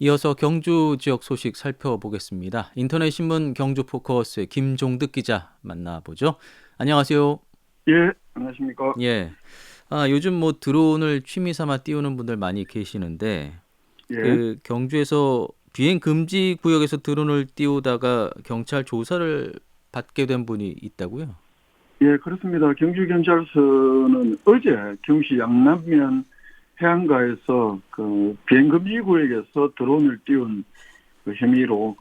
이어서 경주 지역 소식 살펴보겠습니다. 인터넷 신문 경주 포커스의 김종득 기자 만나보죠. 안녕하세요. 예, 안녕하십니까. 예. 요즘 뭐 드론을 취미 삼아 띄우는 분들 많이 계시는데 예, 그 경주에서 비행 금지 구역에서 드론을 띄우다가 경찰 조사를 받게 된 분이 있다고요? 예, 그렇습니다. 경주경찰서는 어제 경시 양남면 해안가에서 그 비행금지 구역에서 드론을 띄운 그 혐의로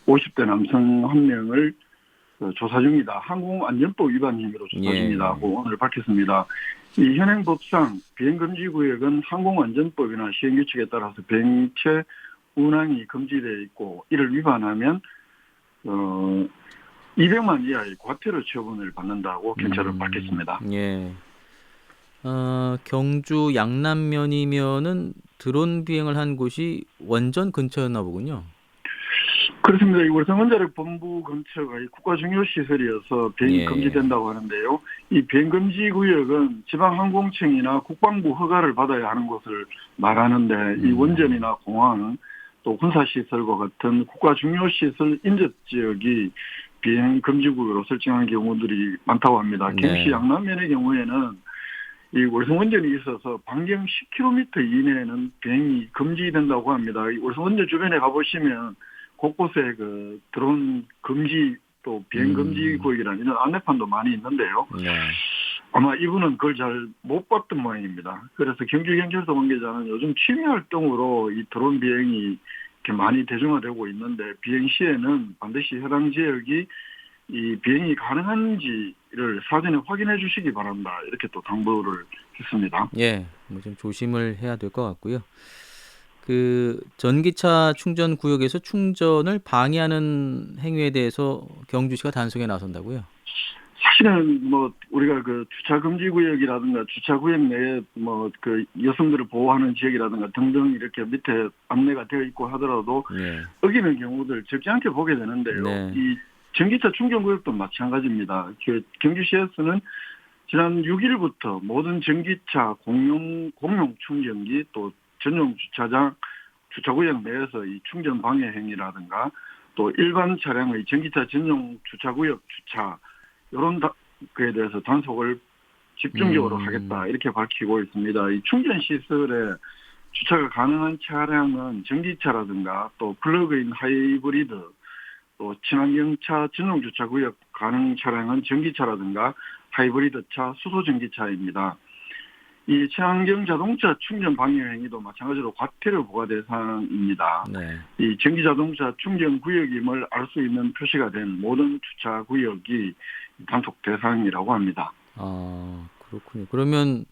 50대 남성 한 명을 조사 중이다. 항공안전법 위반 혐의로 조사 예. 중이다고 오늘 밝혔습니다. 이 현행법상 비행금지 구역은 항공안전법이나 시행규칙에 따라서 비행체 운항이 금지되어 있고 이를 위반하면 어, 200만 이하의 과태료 처분을 받는다고 경찰은 밝혔습니다. 예. 경주 양남면이면은 드론 비행을 한 곳이 원전 근처였나 보군요. 그렇습니다. 이 월성원자력본부 근처가 이 국가중요시설이어서 비행이 예. 금지된다고 하는데요. 이 비행금지 구역은 지방항공청이나 국방부 허가를 받아야 하는 곳을 말하는데 이 음. 원전이나 공항 또 군사시설과 같은 국가중요시설 인접지역이 비행금지구역으로 설정한 경우들이 많다고 합니다. 경시 네. 양남면의 경우에는 이 월성원전이 있어서 반경 10km 이내에는 비행이 금지된다고 합니다. 이 월성원전 주변에 가보시면 곳곳에 그 드론 금지 또 비행 금지 음. 구역이라는 이런 안내판도 많이 있는데요. 네. 아마 이분은 그걸 잘 못 봤던 모양입니다. 그래서 경주경찰서 관계자는 요즘 취미 활동으로 이 드론 비행이 이렇게 많이 대중화되고 있는데 비행 시에는 반드시 해당 지역이 이 비행이 가능한지를 사전에 확인해 주시기 바란다. 이렇게 또 당부를 했습니다. 예. 뭐 좀 조심을 해야 될 것 같고요. 그 전기차 충전 구역에서 충전을 방해하는 행위에 대해서 경주시가 단속에 나선다고요? 사실은 뭐 우리가 그 주차 금지 구역이라든가 주차 구역 내에 뭐 그 여성들을 보호하는 지역이라든가 등등 이렇게 밑에 안내가 되어 있고 하더라도 예. 어기는 경우들 적지 않게 보게 되는데요. 네. 이 전기차 충전 구역도 마찬가지입니다. 경주시에서는 지난 6일부터 모든 전기차 공용 충전기 또 전용 주차장 주차구역 내에서 이 충전 방해 행위라든가 또 일반 차량의 전기차 전용 주차구역 주차 이런 그에 대해서 단속을 집중적으로 음. 하겠다 이렇게 밝히고 있습니다. 이 충전 시설에 주차가 가능한 차량은 전기차라든가 또 플러그인 하이브리드 또 친환경차 전용 주차구역 가능 차량은 전기차라든가 하이브리드차, 수소전기차입니다. 이 친환경 자동차 충전 방해 행위도 마찬가지로 과태료 부과 대상입니다. 네. 이 전기 자동차 충전 구역임을 알 수 있는 표시가 된 모든 주차 구역이 단속 대상이라고 합니다. 그렇군요. 그러면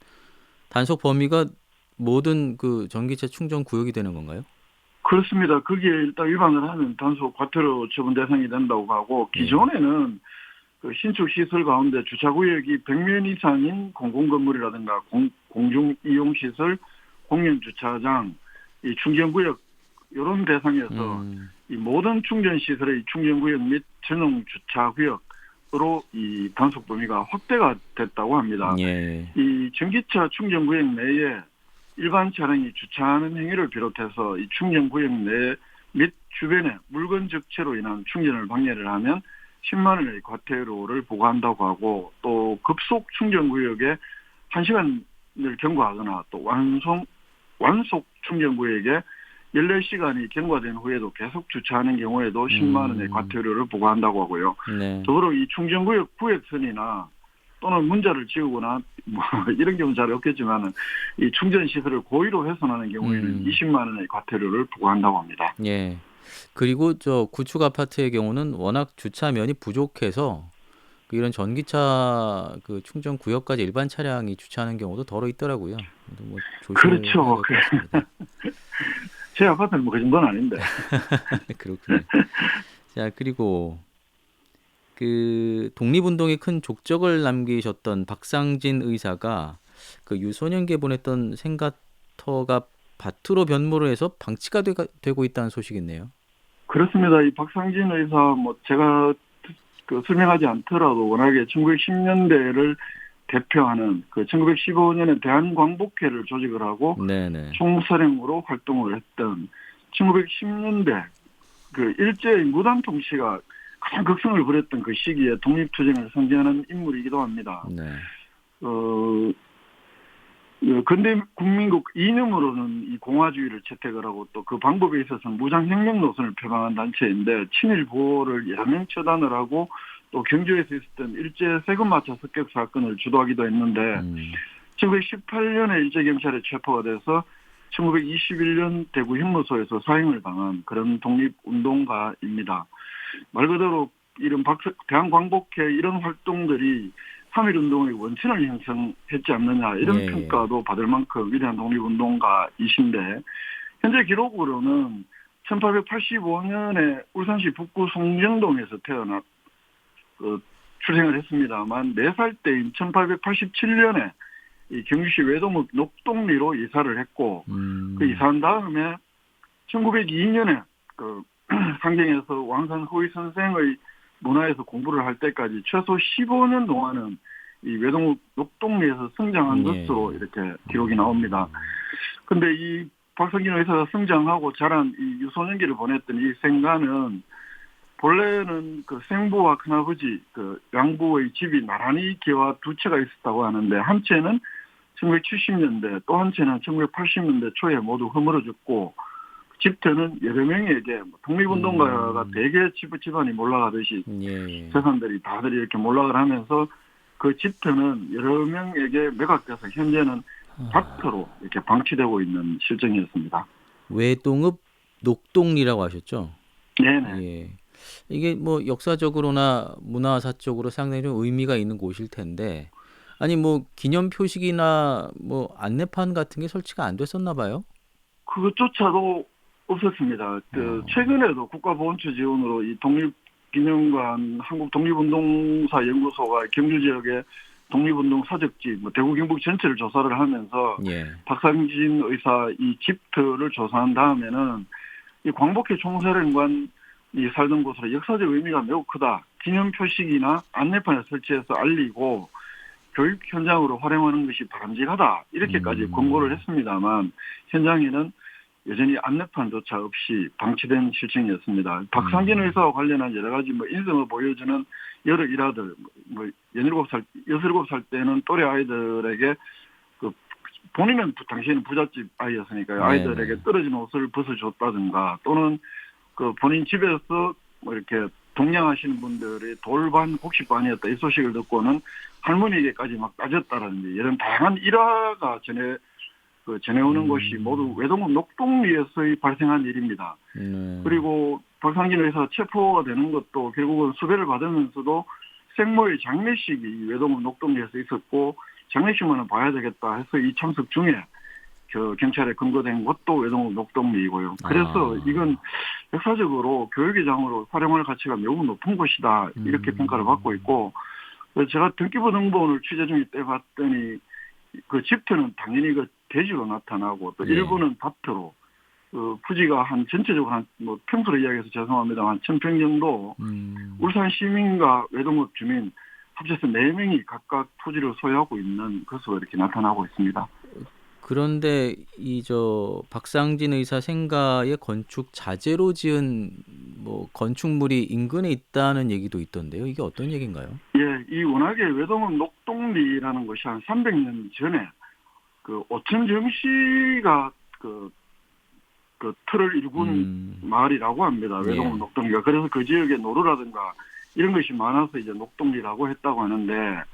단속 범위가 모든 그 전기차 충전 구역이 되는 건가요? 그렇습니다. 거기에 일단 위반을 하면 단속 과태료 처분 대상이 된다고 하고 예. 기존에는 그 신축 시설 가운데 주차 구역이 100면 이상인 공공건물이라든가 공중 이용 시설, 공연 주차장, 이 충전 구역 이런 대상에서 음. 이 모든 충전 시설의 충전 구역 및 전용 주차 구역으로 이 단속 범위가 확대가 됐다고 합니다. 예. 이 전기차 충전 구역 내에 일반 차량이 주차하는 행위를 비롯해서 이 충전 구역 내 및 주변에 물건 적체로 인한 충전을 방해를 하면 10만 원의 과태료를 부과한다고 하고 또 급속 충전 구역에 1시간을 경과하거나 또 완속 충전 구역에 14시간이 경과된 후에도 계속 주차하는 경우에도 10만 원의 음. 과태료를 부과한다고 하고요. 네. 더불어 이 충전구역 구역선이나 또는 문자를 지우거나 뭐 이런 경우 잘 없겠지만은 이 충전 시설을 고의로 훼손하는 경우에는 음. 20만 원의 과태료를 부과한다고 합니다. 예. 그리고 저 구축 아파트의 경우는 워낙 주차면이 부족해서 그 이런 전기차 그 충전 구역까지 일반 차량이 주차하는 경우도 더러 있더라고요. 그래도 뭐 조심을 해야 그렇죠. 될 것 같습니다. 제 아파트는 뭐 그 정도는 아닌데. 그렇군요. 자, 그리고 그 독립운동에 큰 족적을 남기셨던 박상진 의사가 그 유소년기에 보냈던 생가터가 밭으로 변모를 해서 방치가 되고 있다는 소식이 있네요. 그렇습니다. 이 박상진 의사 뭐 제가 그 설명하지 않더라도 워낙에 1910년대를 대표하는 그 1915년에 대한광복회를 조직을 하고 네네. 총사령으로 활동을 했던 1910년대 그 일제의 무단 통치가 가장 극성을 부렸던 그 시기에 독립투쟁을 선전하는 인물이기도 합니다. 네. 근대 국민국 이념으로는 이 공화주의를 채택을 하고 또 그 방법에 있어서는 무장혁명 노선을 표방한 단체인데 친일 보호를 야명 처단을 하고 또 경주에서 있었던 일제 세금 마차 습격 사건을 주도하기도 했는데 1918년에 일제경찰에 체포가 돼서 1921년 대구 형무소에서 사형을 당한 그런 독립운동가입니다. 말 그대로 이런 대한광복회 이런 활동들이 3.1운동의 원천을 형성했지 않느냐 이런 평가도 받을 만큼 위대한 독립운동가이신데 현재 기록으로는 1885년에 울산시 북구 송정동에서 태어나 출생을 했습니다만 4살 때인 1887년에 이 경주시 외동읍 녹동리로 이사를 했고 그 이사한 다음에 1902년에 그 상경에서 왕산 후의 선생의 문화에서 공부를 할 때까지 최소 15년 동안은 이 외동읍 녹동리에서 성장한 것으로 이렇게 기록이 나옵니다. 근데 이 박성진 의사가 성장하고 자란 이 유소년기를 보냈던 이 생가는 본래는 그 생부와 큰아버지 그 양부의 집이 나란히 개와 두 채가 있었다고 하는데 한 채는 1970년대 또 한 채는 1980년대 초에 모두 허물어졌고 집터는 여러 명에게 독립운동가가 대개 집안이 몰락하듯이 재산들이 다들 이렇게 몰락을 하면서 그 집터는 여러 명에게 매각돼서 현재는 밭터로 이렇게 방치되고 있는 실정이었습니다. 외동읍 녹동리라고 하셨죠? 네네. 예. 이게 뭐 역사적으로나 문화사적으로 상당히 좀 의미가 있는 곳일 텐데 아니 뭐 기념 표식이나 뭐 안내판 같은 게 설치가 안 됐었나 봐요? 그것조차도 없었습니다. 최근에도 국가보훈처 지원으로 이 독립기념관 한국독립운동사 연구소가 경주 지역의 독립운동 사적지, 대구 경북 전체를 조사를 하면서 박상진 의사 이 집터를 조사한 다음에는 이 광복회 총사령관이 살던 곳으로 역사적 의미가 매우 크다. 기념 표식이나 안내판을 설치해서 알리고 교육 현장으로 활용하는 것이 바람직하다. 이렇게까지 권고를 했습니다만 현장에는 여전히 안내판조차 없이 방치된 실정이었습니다. 박상진 의사와 관련한 여러 가지 인성을 보여주는 여러 일화들, 6살 때는 또래 아이들에게 본인은 당시에는 부잣집 아이였으니까요. 아이들에게 떨어진 옷을 벗어줬다든가 또는 그 본인 집에서 이렇게 동냥하시는 분들의 돌반 복식반이었다. 이 소식을 듣고는 할머니에게까지 막 따졌다라든지 이런 다양한 일화가 전해오는 것이 모두 외동읍 녹동리에서 발생한 일입니다. 그리고 박상진 의사 체포가 되는 것도 결국은 수배를 받으면서도 생모의 장례식이 외동읍 녹동리에서 있었고 장례식만은 봐야 되겠다 해서 이 참석 중에 경찰에 근거된 것도 외동읍 녹동리이고요. 그래서 이건 역사적으로 교육의 장으로 활용할 가치가 매우 높은 곳이다. 이렇게 평가를 받고 있고 제가 등기부등본을 취재 중에 때 봤더니 그 집터는 당연히 그 대지로 나타나고 또 일부는 밭터로 부지가 한 전체적으로 평수로 이야기해서 죄송합니다. 한 1000평 정도 울산 시민과 외동읍 주민 합쳐서 4명이 각각 토지를 소유하고 있는 것으로 이렇게 나타나고 있습니다. 그런데 박상진 의사 생가의 건축 자재로 지은 건축물이 인근에 있다는 얘기도 있던데요. 이게 어떤 얘기인가요? 예, 이 워낙에 외동읍 녹동리라는 것이 한 300년 전에 그 오천정 씨가 그 틀을 일군 마을이라고 합니다. 외동읍 녹동리가. 그래서 그 지역에 노루라든가 이런 것이 많아서 이제 녹동리라고 했다고 하는데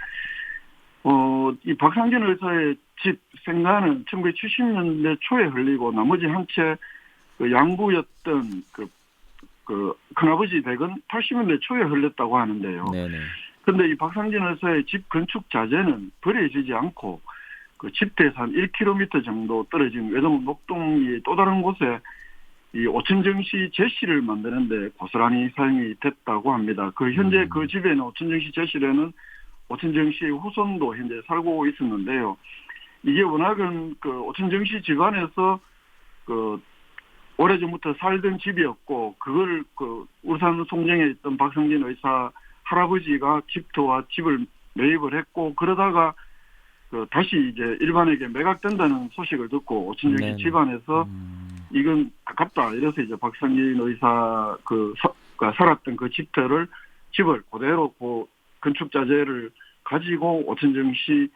이 박상진 의사의 집 생가는 1970년대 초에 흘리고 나머지 한 채 양부였던 그 큰아버지 댁은 80년대 초에 흘렸다고 하는데요. 그런데 이 박상진 의사의 집 건축 자재는 버려지지 않고 그 집대에서 한 1km 정도 떨어진 외동읍 녹동리의 또 다른 곳에 이 오천정씨 제시를 만드는데 고스란히 사용이 됐다고 합니다. 현재 그 집에는 오천정씨 제실에는 오천정씨의 후손도 현재 살고 있었는데요. 이게 워낙은 오천정씨 집안에서 오래전부터 살던 집이었고 그걸 울산 송정에 있던 박성진 의사 할아버지가 집터와 집을 매입을 했고 그러다가 다시 이제 일반에게 매각된다는 소식을 듣고 오천정씨 집안에서 이건 아깝다. 이래서 이제 박상진 의사 가 살았던 그 집을 그대로 그 건축 자재를 가지고 오천정시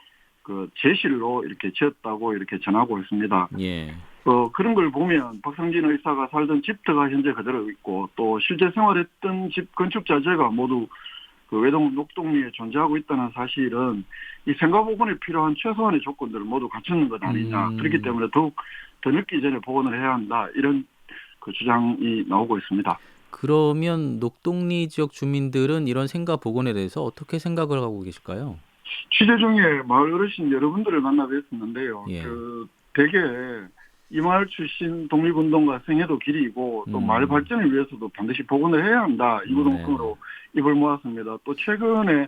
그 제실로 이렇게 지었다고 이렇게 전하고 있습니다. 예. 그런 걸 보면 박상진 의사가 살던 집터가 현재 그대로 있고 또 실제 생활했던 집 건축 자재가 모두 그 외동 녹동리에 존재하고 있다는 사실은 이 생가복원에 필요한 최소한의 조건들을 모두 갖추는 것 아니냐. 그렇기 때문에 더욱 더 늦기 전에 복원을 해야 한다. 이런 그 주장이 나오고 있습니다. 그러면 녹동리 지역 주민들은 이런 생가 복원에 대해서 어떻게 생각을 하고 계실까요? 취재 중에 마을 어르신 여러분들을 만나 뵀었는데요. 예. 대개 이 마을 출신 독립운동가 생애도 길이고 또 마을 발전을 위해서도 반드시 복원을 해야 한다. 이구동성으로 입을 모았습니다. 또 최근에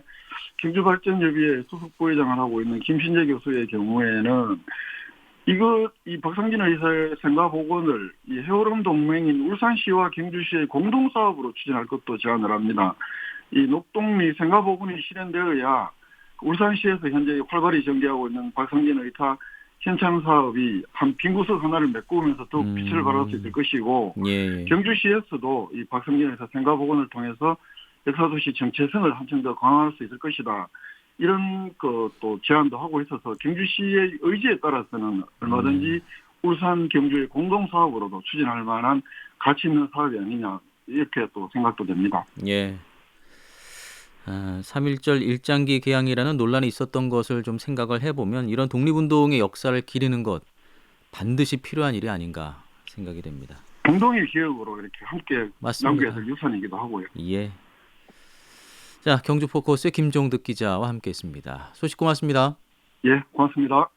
경주발전협의회 수석 부회장을 하고 있는 김신재 교수의 경우에는 이 박상진 의사의 생가 복원을 이 해오름 동맹인 울산시와 경주시의 공동 사업으로 추진할 것도 제안을 합니다. 이 녹동리 생가 복원이 실현되어야 울산시에서 현재 활발히 전개하고 있는 박상진 의사 현창 사업이 한 빈 구석 하나를 메꾸면서 더욱 빛을 발할 수 있을 것이고 예. 경주시에서도 이 박상진 의사 생가 복원을 통해서 역사도시 정체성을 한층 더 강화할 수 있을 것이다. 이런 또 제안도 하고 있어서 경주시의 의지에 따라서는 얼마든지 울산 경주의 공동 사업으로도 추진할 만한 가치 있는 사업이 아니냐 이렇게 또 생각도 됩니다. 예. 3.1절 일장기 개항이라는 논란이 있었던 것을 좀 생각을 해보면 이런 독립운동의 역사를 기리는 것 반드시 필요한 일이 아닌가 생각이 됩니다. 공동의 기억으로 이렇게 함께 맞습니다. 남겨야 될 유산이기도 하고요. 예. 자, 경주포커스의 김종득 기자와 함께했습니다. 소식 고맙습니다. 예, 고맙습니다.